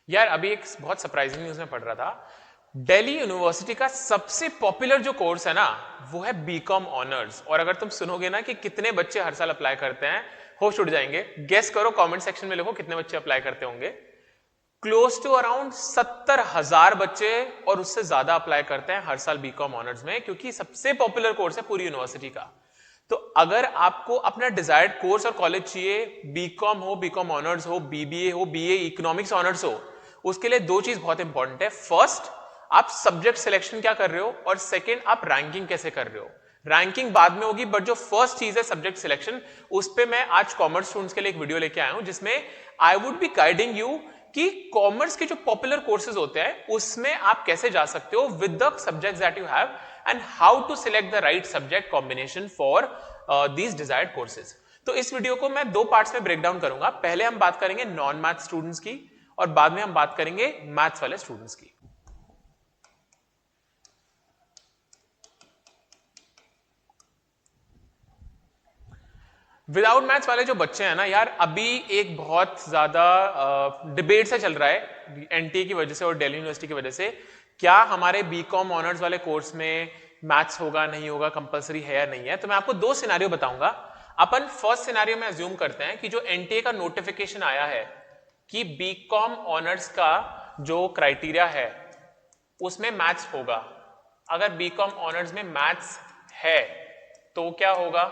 यार अभी एक बहुत सरप्राइजिंग न्यूज में पढ़ रहा था। दिल्ली यूनिवर्सिटी का सबसे पॉपुलर जो कोर्स है ना, वो है बीकॉम ऑनर्स। और अगर तुम सुनोगे ना कि कितने बच्चे हर साल अप्लाई करते हैं, होश उड़ जाएंगे। गेस करो, कमेंट सेक्शन में लिखो कितने बच्चे अप्लाई करते होंगे। क्लोज टू अराउंड 70,000 बच्चे और उससे ज्यादा अप्लाई करते हैं हर साल बीकॉम ऑनर्स में, क्योंकि सबसे पॉपुलर कोर्स है पूरी यूनिवर्सिटी का। तो अगर आपको अपना डिजायर्ड कोर्स और कॉलेज चाहिए, बीकॉम हो, बीकॉम ऑनर्स हो, बीबीए हो, बीए इकोनॉमिक्स ऑनर्स हो, उसके लिए दो चीज बहुत इंपॉर्टेंट है। फर्स्ट, आप सब्जेक्ट सिलेक्शन क्या कर रहे हो, और सेकंड, आप रैंकिंग कैसे कर रहे हो। रैंकिंग बाद में होगी, बट जो फर्स्ट चीज है सब्जेक्ट सिलेक्शन, उस पे मैं आज कॉमर्स स्टूडेंट्स के लिए एक वीडियो लेके आया हूं, जिसमें I would be guiding you कि कॉमर्स के जो पॉपुलर कोर्सेज होते हैं उसमें आप कैसे जा सकते हो with the subjects that you have, and how to select the right subject combination for these desired courses. तो इस वीडियो को मैं दो पार्ट्स में ब्रेक डाउन करूंगा। पहले हम बात करेंगे नॉन मैथ स्टूडेंट्स की, और बाद में हम बात करेंगे मैथ्स वाले स्टूडेंट्स की। विदाउट मैथ्स वाले जो बच्चे हैं ना यार, अभी एक बहुत ज्यादा डिबेट से चल रहा है एनटीए की वजह से और दिल्ली यूनिवर्सिटी की वजह से, क्या हमारे बीकॉम ऑनर्स वाले कोर्स में मैथ्स होगा नहीं होगा, कंपलसरी है या नहीं है। तो मैं आपको दो सिनेरियो बताऊंगा। अपन फर्स्ट सिनेरियो में अज्यूम करते हैं कि जो एनटीए का नोटिफिकेशन आया है कि बीकॉम ऑनर्स का जो क्राइटेरिया है उसमें मैथ्स होगा। अगर बीकॉम ऑनर्स में मैथ्स है तो क्या होगा।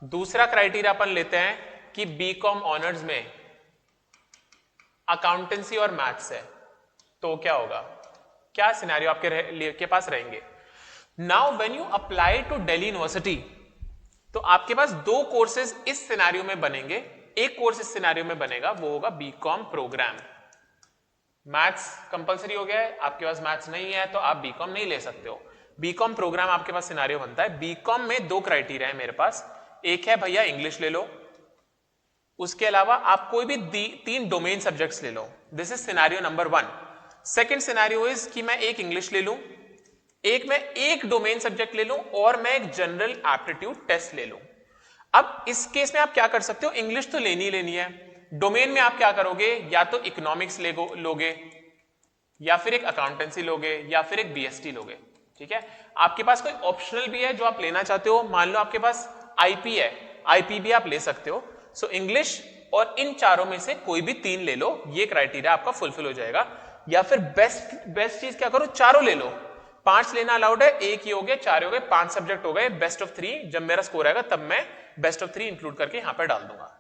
दूसरा क्राइटेरिया अपन लेते हैं कि बीकॉम ऑनर्स में अकाउंटेंसी और मैथ्स है, तो क्या होगा। क्या सिनेरियो आपके पास रहेंगे। Now when you apply to Delhi University, तो आपके पास दो कोर्सेज इस सिनेरियो में बनेंगे। एक कोर्स इस सिनेरियो में बनेगा, वो होगा बीकॉम प्रोग्राम। मैथ्स कंपलसरी हो गया है, आपके पास मैथ्स नहीं है तो आप बीकॉम नहीं ले सकते हो। बीकॉम प्रोग्राम आपके पास सिनेरियो बनता है। बीकॉम में दो क्राइटेरिया है मेरे पास। एक है भैया इंग्लिश ले लो, उसके अलावा आप कोई भी तीन डोमेन सब्जेक्ट्स ले लो। This is scenario number 1। Second scenario is कि मैं एक इंग्लिश ले लूं, एक मैं एक डोमेन सब्जेक्ट ले लूं, और मैं एक जनरल एप्टीट्यूड टेस्ट ले लूं। अब इस केस में आप क्या कर सकते हो, इंग्लिश तो लेनी है। डोमेन में आप क्या करोगे, या तो इकोनॉमिक्स लोगे, या फिर एक अकाउंटेंसी लोगे, या फिर एक बीएसटी लोगे। ठीक है, आपके पास कोई ऑप्शनल भी है जो आप लेना चाहते हो। मान लो आपके पास आईपी है, आईपी भी आप ले सकते हो। सो इंग्लिश और इन चारों में से कोई भी तीन ले लो, ये क्राइटेरिया आपका फुलफिल हो जाएगा। या फिर बेस्ट चीज क्या करो, चारों ले लो। 5 लेना अलाउड है, एक ही हो गए, 4 हो गए, 5 सब्जेक्ट हो गए। बेस्ट ऑफ 3 जब मेरा स्कोर आएगा तब मैं बेस्ट ऑफ 3 इंक्लूड करके यहां पर डाल दूंगा।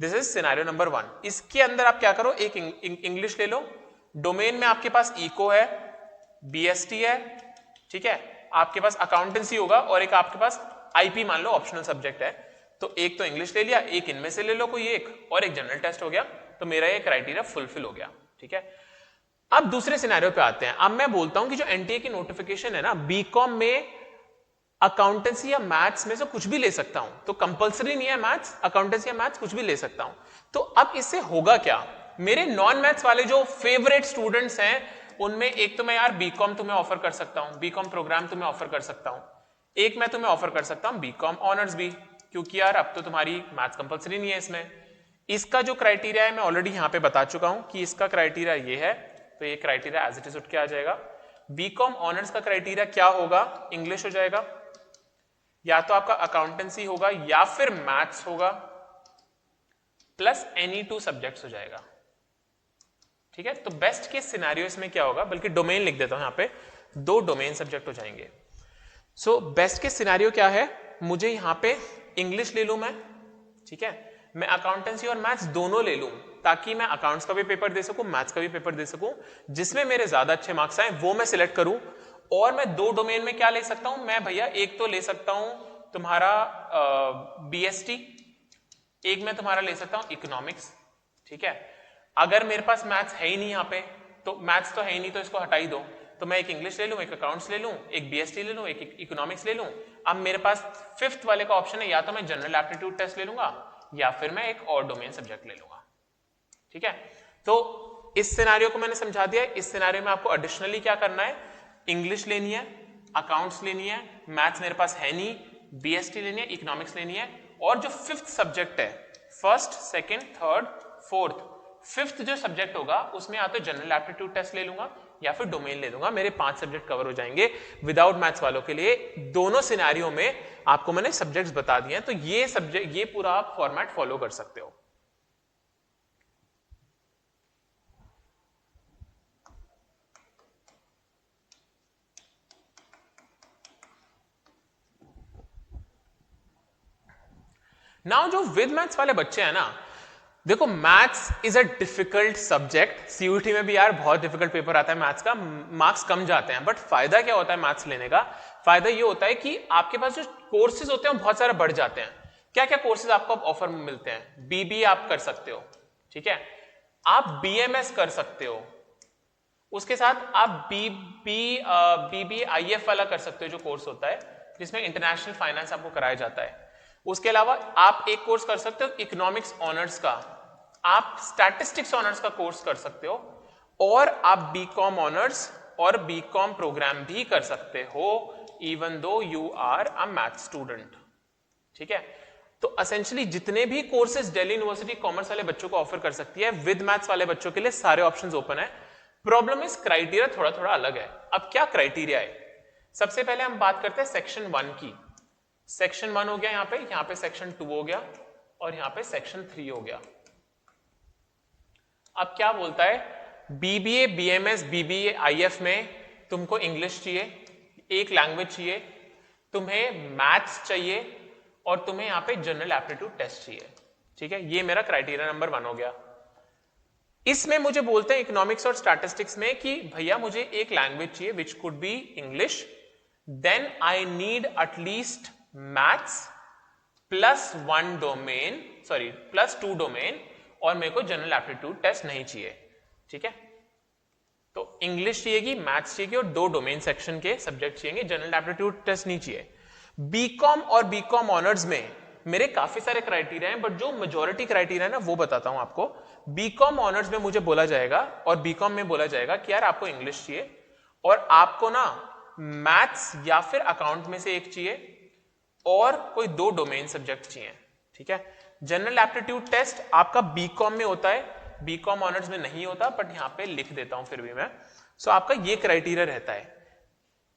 This is scenario number 1। इसके अंदर आप क्या करो, एक इंग्लिश ले लो, डोमेन में आपके पास इको है, बीएसटी है, ठीक है, आपके पास अकाउंटेंसी होगा, और एक आपके पास आईपी मान लो ऑप्शनल सब्जेक्ट है। तो एक तो इंग्लिश ले लिया, एक इनमें से ले लो कोई एक, और एक जनरल टेस्ट हो गया। तो मेरा ये क्राइटेरिया फुलफिल हो गया। ठीक है, अब दूसरे सिनेरियो पे आते हैं। अब मैं बोलता हूं कि जो एनटीए की नोटिफिकेशन है ना, बीकॉम में अकाउंटेंसी या मैथ्स में से कुछ भी ले सकता हूं, तो कंपलसरी नहीं है मैथ्स, अकाउंटेंसी या मैथ्स कुछ भी ले सकता हूं। तो अब इससे होगा क्या, मेरे नॉन मैथ्स वाले जो फेवरेट स्टूडेंट्स हैं उनमें एक तो मैं यार बीकॉम तुम्हें ऑफर कर सकता हूं, बीकॉम प्रोग्राम तुम्हें ऑफर कर सकता हूं। एक मैं तुम्हें ऑफर कर सकता हूं बीकॉम ऑनर्स भी, क्योंकि यार अब तो तुम्हारी मैथ्स कंपलसरी नहीं है इसमें। इसका जो क्राइटेरिया है मैं ऑलरेडी यहां पे बता चुका हूं कि इसका क्राइटेरिया ये है, तो ये क्राइटेरिया एज इट इज उठ के आ जाएगा। बीकॉम ऑनर्स का क्राइटेरिया क्या होगा, इंग्लिश हो जाएगा, या तो आपका अकाउंटेंसी होगा, या फिर मैथ्स होगा, प्लस एनी 2 सब्जेक्ट्स हो जाएगा। ठीक है, तो बेस्ट केस सिनेरियो इसमें क्या होगा, बल्कि डोमेन लिख देता हूं यहां पे, 2 डोमेन सब्जेक्ट हो जाएंगे। सो बेस्ट केस सिनेरियो क्या है, मुझे यहां पे इंग्लिश ले लूं मैं, ठीक है, मैं अकाउंटेंसी और मैथ्स दोनों ले लूं, ताकि मैं अकाउंट्स का भी पेपर दे सकूं, मैथ्स का भी पेपर दे सकूं, जिसमें मेरे ज्यादा अच्छे मार्क्स आए वो मैं सिलेक्ट करूं। और मैं 2 डोमेन में क्या ले सकता हूं, मैं भैया एक तो ले सकता हूं तुम्हारा बीएसटी, एक मैं तुम्हारा ले सकता हूं इकोनॉमिक्स। ठीक है, अगर मेरे पास मैथ्स है ही नहीं यहाँ पे, तो मैथ्स तो है ही नहीं, तो इसको हटा ही दो। तो मैं एक इंग्लिश ले लूं, एक अकाउंट्स ले लूं, एक बीएसटी ले लूं, एक इकोनॉमिक्स ले लूं। अब मेरे पास 5th वाले का ऑप्शन है, या तो मैं जनरल एप्टीट्यूड टेस्ट ले लूंगा, या फिर मैं एक और डोमेन सब्जेक्ट ले लूंगा। ठीक है, तो इस सिनेरियो को मैंने समझा दिया। इस सिनेरियो में आपको एडिशनली क्या करना है, इंग्लिश लेनी है, अकाउंट्स लेनी है, मैथ्स मेरे पास है नहीं, बीएसटी लेनी है, इकोनॉमिक्स लेनी है, और जो 5th सब्जेक्ट है, first, second, third, fourth, fifth जो सब्जेक्ट होगा उसमें या तो जनरल एप्टीट्यूड टेस्ट ले लूंगा या फिर डोमेन ले लूंगा, मेरे 5 सब्जेक्ट कवर हो जाएंगे विदाउट मैथ्स वालों के लिए। दोनों सिनेरियो में आपको मैंने सब्जेक्ट्स बता दिए हैं, तो ये सब्जेक्ट, ये पूरा आप फॉर्मेट फॉलो कर सकते हो। नाउ जो विद मैथ्स वाले बच्चे हैं ना, देखो maths is a difficult subject, CUET में भी यार बहुत डिफिकल्ट पेपर आता है मैथ्स का, मार्क्स कम जाते हैं, बट फायदा क्या होता है मैथ्स लेने का? फायदा ये होता है कि आपके पास जो कोर्सेज होते हैं बहुत सारे बढ़ जाते हैं। क्या क्या कोर्सेज आपको ऑफर में मिलते हैं? बीबीए आप कर सकते हो, ठीक है, आप बीएमएस कर सकते हो, उसके साथ आप बीबीआईएफ वाला कर सकते हो जो कोर्स होता है जिसमें इंटरनेशनल फाइनेंस आपको कराया जाता है। उसके अलावा आप एक कोर्स कर सकते हो इकोनॉमिक्स ऑनर्स का, आप स्टैटिस्टिक्स ऑनर्स का कोर्स कर सकते हो, और आप बीकॉम ऑनर्स और बीकॉम प्रोग्राम भी कर सकते हो even though you are a math student, ठीक है। तो एसेंशियली जितने भी कोर्सेज दिल्ली यूनिवर्सिटी कॉमर्स वाले बच्चों को ऑफर कर सकती है, विद मैथ्स वाले बच्चों के लिए सारे ऑप्शंस ओपन है। प्रॉब्लम इस क्राइटेरिया थोड़ा थोड़ा अलग है। अब क्या क्राइटेरिया है? सबसे पहले हम बात करते हैं सेक्शन 1 की। सेक्शन 1 हो गया यहाँ पे सेक्शन 2 हो गया, और यहाँ पे सेक्शन 3 हो गया। अब क्या बोलता है? बीबीए, बीएमएस, बीबीआईएफ में तुमको इंग्लिश चाहिए, एक लैंग्वेज चाहिए, तुम्हें मैथ्स चाहिए, और तुम्हें यहाँ पे जनरल एप्टीट्यूड टेस्ट चाहिए, ठीक है। ये मेरा क्राइटेरिया नंबर 1 हो गया। इसमें मुझे बोलते हैं इकोनॉमिक्स और स्टैटिस्टिक्स में कि भैया मुझे एक लैंग्वेज चाहिए which could be English, then I need at least maths +1 domain, sorry +2 domain, और मेरे को जनरल एप्टीट्यूड टेस्ट नहीं चाहिए, ठीक है। तो इंग्लिश चाहिएगी, मैथ्स चाहिए और 2 डोमेन सेक्शन के सब्जेक्ट चाहिए, जनरल एप्टीट्यूड टेस्ट नहीं चाहिए। बीकॉम और बीकॉम ऑनर्स में मेरे काफी सारे क्राइटेरिया हैं, बट जो मेजॉरिटी क्राइटेरिया है ना वो बताता हूं आपको। बीकॉम ऑनर्स में मुझे बोला जाएगा और बीकॉम में बोला जाएगा कि यार आपको इंग्लिश चाहिए और आपको ना मैथ्स या फिर अकाउंट में से एक चाहिए और कोई 2 डोमेन सब्जेक्ट चाहिए, ठीक है। जनरल एप्टीट्यूड टेस्ट आपका बीकॉम में होता है, बीकॉम ऑनर्स में नहीं होता, बट यहां पे लिख देता हूं फिर भी मैं। सो आपका ये क्राइटेरिया रहता है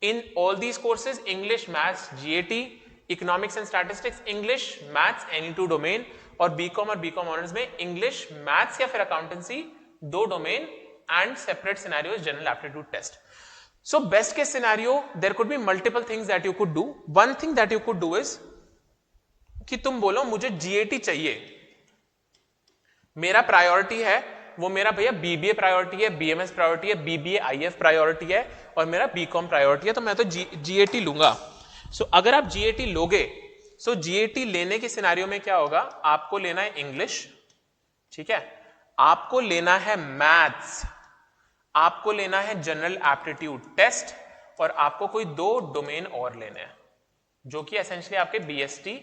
in all these courses, English, maths, GAT, economics and statistics, English, maths, any 2 domain, और बीकॉम ऑनर्स में इंग्लिश, मैथ्स या फिर accountancy 2 domain and separate scenarios general aptitude test. So best case scenario, there could be multiple things that you could do. One thing that you could do is कि तुम बोलो मुझे GAT चाहिए, मेरा priority है वो मेरा भैया बीबीए प्रायोरिटी है, बीएमएस प्रायोरिटी है, बीबीआईएफ प्रायोरिटी है, और मेरा बीकॉम प्रायोरिटी है, तो मैं तो GAT लूंगा। सो अगर आप GAT लोगे, सो GAT लेने के सिनेरियो में क्या होगा? आपको लेना है इंग्लिश, ठीक है, आपको लेना है मैथ्स, आपको लेना है जनरल एप्टीट्यूड टेस्ट, और आपको कोई 2 डोमेन और लेने हैं जो कि एसेंशियली आपके बीएसटी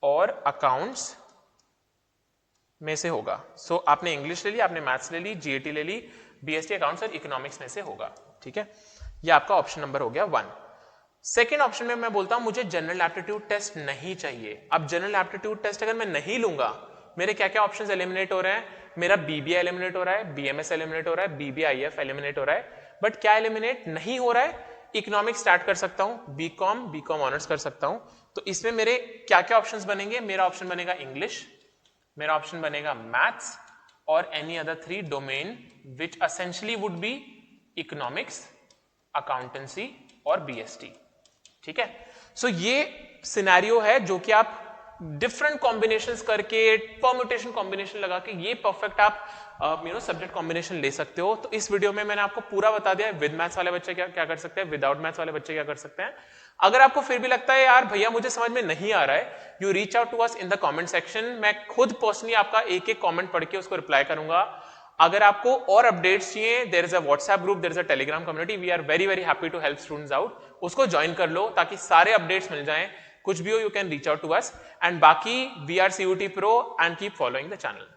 और अकाउंट्स में से होगा। सो आपने इंग्लिश ले ली, आपने मैथ्स ले ली, जीएटी ले ली, बीएसटी, अकाउंट्स और इकोनॉमिक्स में से होगा, ठीक है। ये आपका ऑप्शन नंबर हो गया 1। सेकेंड ऑप्शन में मैं बोलता हूं मुझे जनरल एप्टीट्यूड टेस्ट नहीं चाहिए। अब जनरल एप्टीट्यूड टेस्ट अगर मैं नहीं लूंगा, मेरे क्या क्या ऑप्शंस एलिमिनेट हो रहे हैं? मेरा बीबीए एलिमिनेट हो रहा है, बीएमएस एलिमिनेट हो रहा है, बीबीआईएफ एलिमिनेट हो रहा है, बट क्या एलिमिनेट नहीं हो रहा है? इकोनॉमिक्स स्टार्ट कर सकता हूं, बीकॉम ऑनर्स कर सकता हूं। तो इसमें मेरे क्या क्या ऑप्शंस बनेंगे? मेरा ऑप्शन बनेगा इंग्लिश, मेरा ऑप्शन बनेगा मैथ्स, और any other 3 domain which essentially would be economics, accountancy और बीएसटी, ठीक है। सो ये सिनेरियो है जो कि आप डिफरेंट कॉम्बिनेशंस करके, परम्यूटेशन कॉम्बिनेशन लगा के ये परफेक्ट आप सब्जेक्ट कॉम्बिनेशन ले सकते हो। तो इस वीडियो में मैंने आपको पूरा बता दिया है विद मैथ्स वाले बच्चे क्या कर सकते हैं, विदाउट मैथ्स वाले बच्चे क्या कर सकते हैं। अगर आपको फिर भी लगता है यार भैया मुझे समझ में नहीं आ रहा है, you reach out to us in the comment section. मैं खुद पर्सनली आपका एक एक कमेंट पढ़ के उसको रिप्लाई करूंगा। अगर आपको और अपडेट्स चाहिए, there is a WhatsApp group, there is a Telegram community, we are very very happy to help students out. उसको ज्वाइन कर लो ताकि सारे अपडेट्स मिल जाएं, कुछ भी हो you can reach out to us, and बाकी we are CUT Pro and keep following the channel.